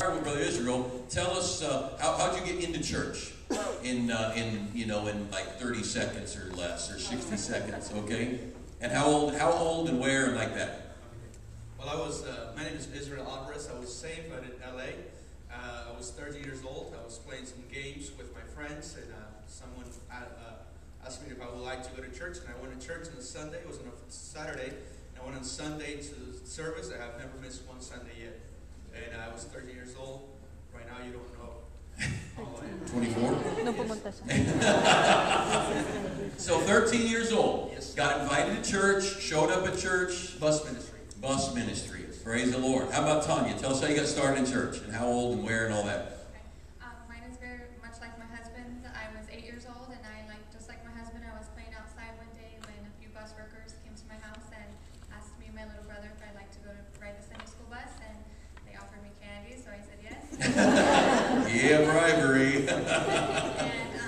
Brother Israel, tell us how'd you get into church in like 30 seconds or less, or 60 seconds, okay? And how old and where and like that? Well, my name is Israel Alvarez. I was saved out in L.A. I was 30 years old. I was playing some games with my friends, and someone asked me if I would like to go to church, and I went to church on a Sunday. It was on a Saturday, and I went on Sunday to the service. I have never missed one Sunday yet. And I was 30 years old. Right now, you don't know how I am. 24? So 13 years old. Yes. Got invited to church, showed up at church. Bus ministry. Bus ministry. Praise the Lord. How about Tanya? Tell us how you got started in church and how old and where and all that. Mine is very much like my husband's. I was 8 years old, and just like my husband, I was playing outside one day when a few bus workers came to my house and asked me and my little brother if I'd like to go to ride the Sunday school bus, and they offered me candy, so I said yes. Yeah, bribery. And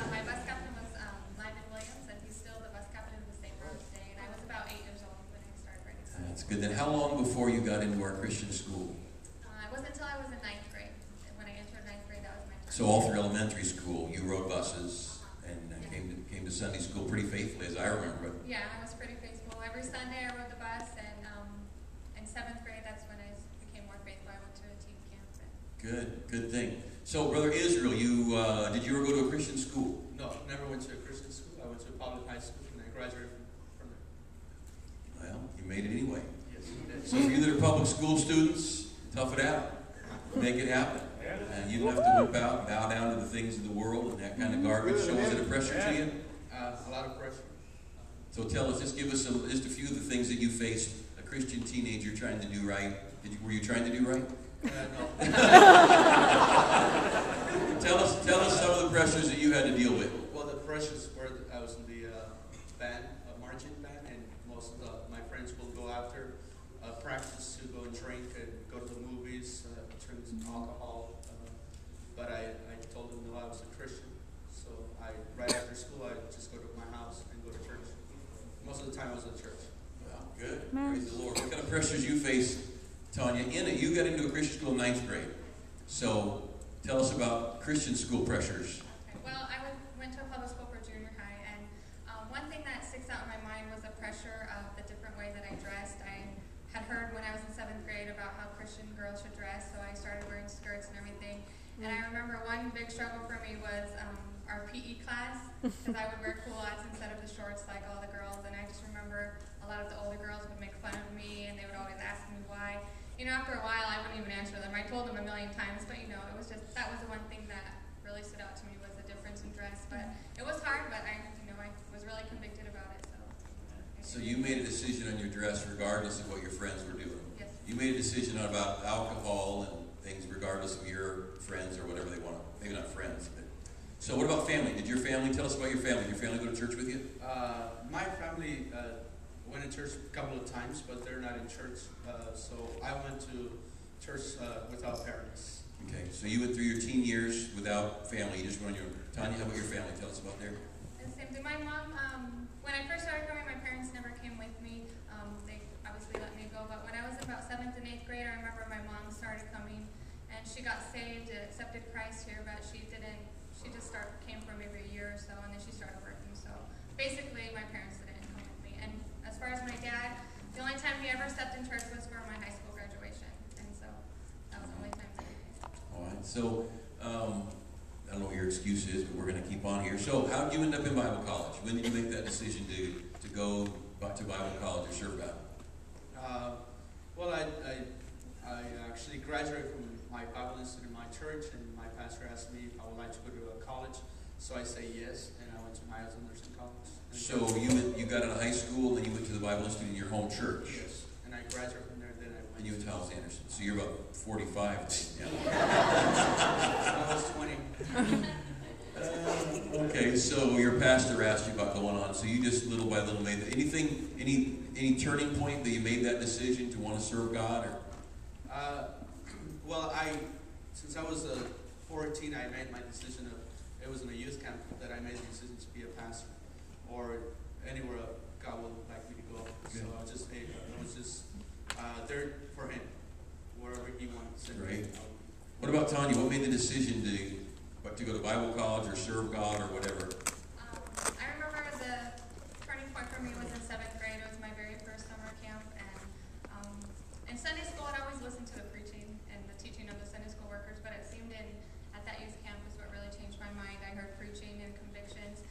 my bus captain was Lyman Williams, and he's still the bus captain of the same road today, and I was about 8 years old when I started riding school. That's good. Then how long before you got into our Christian school? It wasn't until I was in 9th grade. When I entered 9th grade, that was my time. So all through elementary school, you rode buses and came to Sunday school pretty faithfully, as I remember it. Yeah, I was pretty faithful. Every Sunday I rode the bus, and in 7th grade, that's when I became more faithful. I went to a teen camp. Good thing. So, Brother Israel, did you ever go to a Christian school? No, never went to a Christian school. I went to a public high school, and I graduated from there. Well, you made it anyway. Yes, you did. So for you that are public school students, tough it out. Make it happen. You don't have to whip out and bow down to the things of the world and that kind of garbage. So is it a pressure to you? A lot of pressure. So tell us, just give us just a few of the things that you faced, a Christian teenager trying to do right. Were you trying to do right? No. Tell us some of the pressures that you had to deal with. Well, the pressures were I was in the band, marching band, and most of my friends will go after practice to go and drink and go to the movies, drink some alcohol. But I told them no, I was a Christian. So right after school, I just go to my house and go to church. Most of the time I was at church. Well, good. Praise the Lord. What kind of pressures you faced, Tanya? You got into a Christian school in 9th grade. So tell us about Christian school pressures. Okay. Well, I went to a public school for junior high, and one thing that sticks out in my mind was the pressure of the different way that I dressed. I had heard when I was in 7th grade about how Christian girls should dress, so I started wearing skirts and everything. And I remember one big struggle for me was our PE class, because I would wear culottes instead of the shorts like all the girls. And I just remember a lot of the older girls would make fun of me, and they would always ask me why. After a while, I wouldn't even answer them. I told them a million times, but it was just, that was the one thing that really stood out to me was the difference in dress. But it was hard, but I was really convicted about it. So you made a decision on your dress regardless of what your friends were doing. Yes. You made a decision about alcohol and things regardless of your friends or whatever they want. Maybe not friends, but. So what about family? Did your family, tell us about your family. Did your family go to church with you? My family went to church a couple of times, but they're not in church. So I went to church without parents. Okay, so you went through your teen years without family. You just went on your. Tanya, how about your family? Tell us about their. The same thing. My mom, when I first started coming, my parents never came with me. They obviously let me go, but when I was about 7th and 8th grade, I remember my mom started coming, and she got saved, accepted Christ here, but she didn't. She just came for maybe a year or so, and then she started working. So basically, my parents didn't come with me. And as far as my dad, the only time he ever stepped in church was for my high school graduation, and so that was the only time that he came. All right, so I don't know what your excuse is, but we're going to keep on here. So how did you end up in Bible college? When did you make that decision to go to Bible college or serve God? Well, I actually graduated from my Bible Institute in my church, and my pastor asked me if I would like to go to a college. So I say yes, and I went to Miles Anderson College. So you got out of high school, and you went to the Bible Institute in your home church. Yes, and I graduated from there. Then I went. And you went to Miles Anderson. So you're about 45. Yeah. I was 20. Okay, so your pastor asked you about going on. So you just little by little made that. Any turning point that you made that decision to want to serve God, or? Well, since I was 14, I made my decision it was in a youth camp that I made the decision to be a pastor, or anywhere God will like me to go. So I was just there for Him, wherever He wants. Great. What about Tanya? What made the decision to go to Bible college or serve God or whatever? I remember the turning point for me was in 7th grade. It was my very first summer camp, and in Sunday school I'd always listened to the preaching and the teaching of the Sunday school workers, but it seemed at that youth camp is what really changed my mind. I heard preaching and convictions.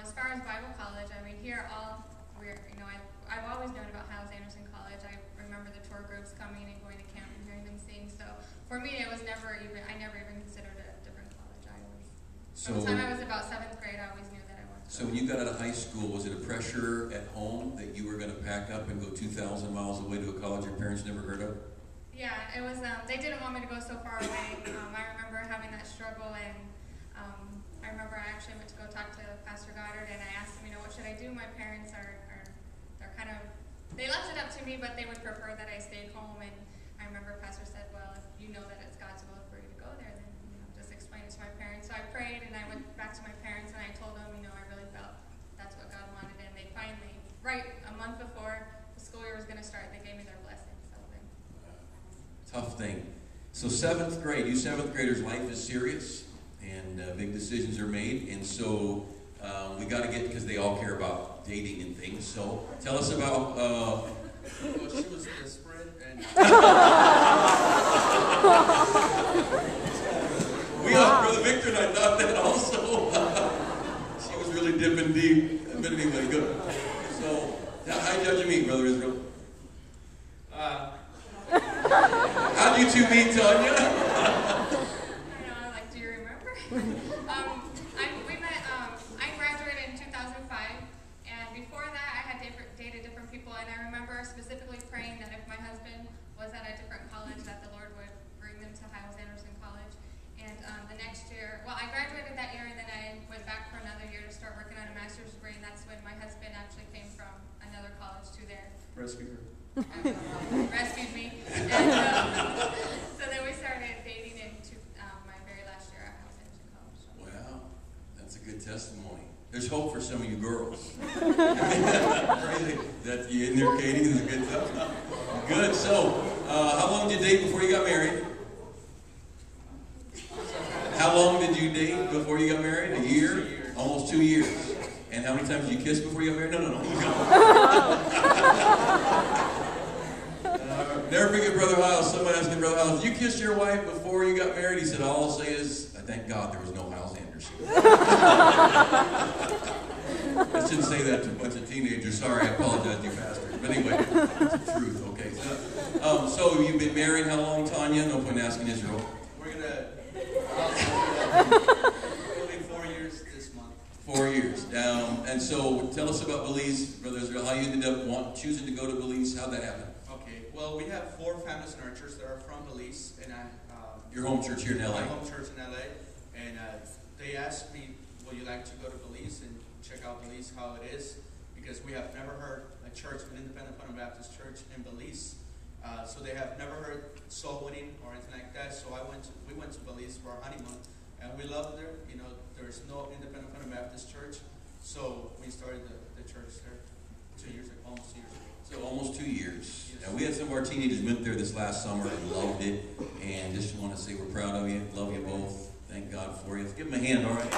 As far as Bible college, I mean, here I've always known about Hiles Anderson College. I remember the tour groups coming and going to camp and hearing them sing. So for me, I never even considered a different college. From the time I was about 7th grade, I always knew that I wanted to. So when you got out of high school, was it a pressure at home that you were going to pack up and go 2,000 miles away to a college your parents never heard of? Yeah, it was. They didn't want me to go so far away. I remember having that struggle, and I remember I actually went to go talk to Pastor Goddard, and I asked him, what should I do? My parents they're kind of, they left it up to me, but they would prefer that I stayed home. And I remember Pastor said, well, if you know that it's God's will for you to go there, then just explain it to my parents. So I prayed, and I went back to my parents, and I told them, I really felt that's what God wanted. And they finally, right a month before the school year was going to start, they gave me their blessing. So tough thing. So 7th grade, you 7th graders, life is serious, and big decisions are made, and so we got to get, because they all care about dating and things. So tell us about. Well, she was desperate, and Brother Victor and I thought that also. She was really dipping deep. But anyway, good. So, how'd you meet, Brother Israel? How'd you two meet, Tanya? Do you remember? We met. I graduated in 2005, and before that, I had dated different people. And I remember specifically praying that if my husband was at a different college, that the Lord would bring them to Hiles Anderson College. And the next year, I graduated that year, and then I went back for another year to start working on a master's degree. And that's when my husband actually came from another college to there. rescue her. Rescued me. And so then we started dating into my very last year at Hiles Anderson College. Wow, that's a good testimony. There's hope for some of you girls. That you in there, Katie, is a good stuff. Good. So, how long did you date before you got married? How long did you date before you got married? A year? Almost 2 years. And how many times did you kiss before you got married? No. Never forget Brother Hiles. Somebody asked me, Brother Hiles, did you kiss your wife before you got married? He said, all I'll say is, I thank God there was no Hiles Anderson. I shouldn't say that to a bunch of teenagers. Sorry, I apologize to you pastors. But anyway, it's the truth, okay? So you've been married how long, Tanya? No point asking Israel. We're going to... It'll be 4 years this month. 4 years. And so tell us about Belize, Brother Israel, how you ended up choosing to go to Belize. How'd that happen? Okay, well, we have 4 families in our church that are from Belize. And your home church here in L.A.? My home church in L.A. And they asked me, would you like to go to Belize and check out Belize, how it is? Because we have never heard a church, an independent Baptist church in Belize. So they have never heard soul winning or anything like that. So we went to Belize for our honeymoon, and we loved there. You know, there's no independent Baptist church, so we started the church there 2 years ago, almost 2 years ago. So almost 2 years. Yes. And we had some of our teenagers went there this last summer and loved it. And just want to say we're proud of you. Love you both. Thank God for you. Let's give them a hand, all right?